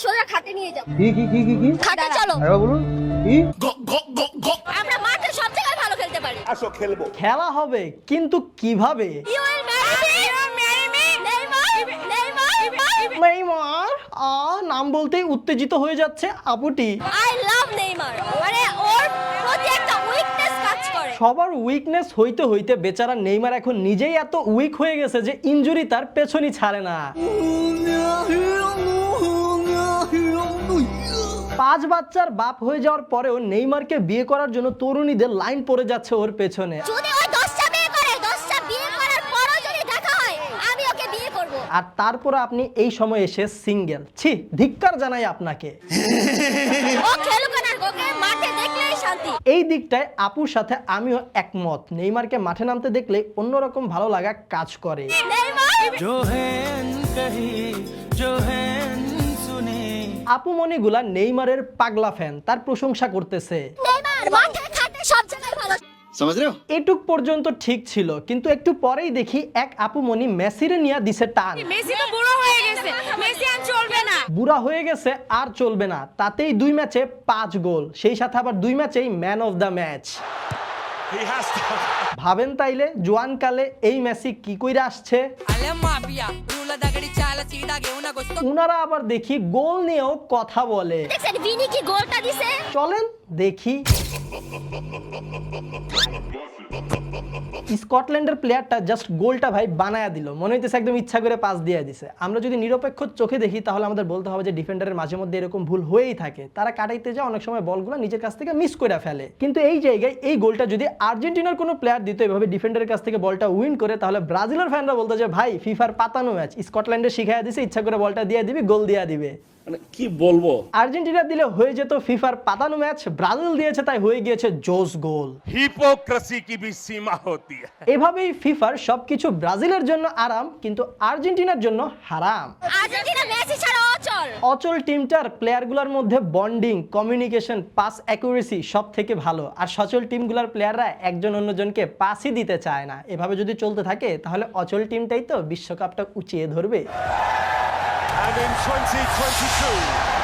সোজা খাটে নিয়ে যাব। কি খাটে চলো। আরে বলুন কি আমরা মাঠে সব জায়গায় ভালো খেলতে পারি। আসো খেলবো। খেলা হবে কিন্তু কিভাবে? You will marry me? Neymar? Neymar নাম বলতেই উত্তেজিত হয়ে যাচ্ছে আপুটি। I love Neymar. মানে ওর প্রতি একটা উইকনেস কাজ করে। সবার উইকনেস হইতে হইতে বেচারা নেইমার এখন নিজেই এত উইক হয়ে গেছে যে ইনজুরি তার পেছনই ছাড়ে না। 5 বাচ্চার বাপ হয়ে যাওয়ার পরেও নেইমারকে বিয়ে করার জন্য তরুণীদের লাইন পড়ে যাচ্ছে ওর পেছনে। যদি ওই 10টা বিয়ে করে, 10টা বিয়ে করার পরও যদি দেখা হয়, আমি ওকে বিয়ে করব। আর তারপর আপনি এই সময় এসে সিঙ্গেল। ছি, ধিক্কার জানাই আপনাকে। ও খেলুক না, ওকে মাঠে দেখলেই শান্তি। এই দিকটায় আপুর সাথে আমিও একমত। নেইমারকে মাঠে নামতে দেখলে অন্যরকম ভালো লাগা কাজ করে। আপু মনিগুলা নেইমারের পাগলা ফ্যান, তার প্রশংসা করতেছে। নেইমার মাঠে খাটে সব জায়গায় ভালো। এটুক পর্যন্ত ঠিক ছিল, কিন্তু একটু পরেই দেখি এক আপু মনি মেসিরে নিয়ে দিছে টান। মেসি তো বুড়ো হয়ে গেছে, মেসি আর চলবে না। বুড়া হয়ে গেছে আর চলবে না, তাতেই 2 ম্যাচে 5 গোল, সেই সাথে আবার 2 ম্যাচেই ম্যান অফ দ্য ম্যাচ। ভাবেন তাইলে জোয়ান কালে এই মেসি কি কইরা আসছে। উনারা আবার দেখি গোল নিয়েও কথা বলে। দেখছেন ভিনি কি গোলটা দিছে? চলেন দেখি। স্কটল্যান্ডের প্লেয়ারটা জাস্ট গোলটা ভাই বানায়া দিল, মনে হইতেছে একদম ইচ্ছা করে পাস দিয়ে দিছে। আমরা যদি নিরপেক্ষ চোখে দেখি তাহলে আমাদের বলতে হবে যে ডিফেন্ডারের মাঝে মধ্যে এরকম ভুল হয়েই থাকে, তারা কাটাইতে যায় অনেক সময় বলগুলো নিজের কাছ থেকে মিস করে ফেলে। কিন্তু এই জায়গায় এই গোলটা যদি আর্জেন্টিনার কোনো প্লেয়ার দিত এভাবে ডিফেন্ডারের কাছ থেকে বলটা উইন করে, তাহলে ব্রাজিলের ফ্যানরা বলতো যে ভাই ফিফার পাতানো ম্যাচ, স্কটল্যান্ডে শিখাইয়া দিছে, ইচ্ছা করে বলটা দিয়ে দিবি, গোল দিয়া দিবে। মানে কি বলবো, আর্জেন্টিনা দিলে হয়ে যেত ফিফার পাতানো ম্যাচ, ব্রাজিল দিয়েছে তাই হয়ে গিয়েছে জোস গোল। হিপোক্রেসি কি भी सीमा होती है। এভাবেই ফিফার সবকিছু ব্রাজিলের জন্য আরাম, কিন্তু আর্জেন্টিনার জন্য হারাম। আর্জেন্টিনা মেসি ছাড়া অচল। অচল টিমটার প্লেয়ারগুলোর মধ্যে বন্ডিং, কমিউনিকেশন, পাস অ্যাকুরেসি সব থেকে ভালো, আর সচল টিমগুলোর প্লেয়াররা একজন অন্যজনকে পাসই দিতে চায় না। এভাবে যদি চলতে থাকে তাহলে অচল টিমটাই তো বিশ্বকাপটা উঁচিয়ে ধরবে। And in 2022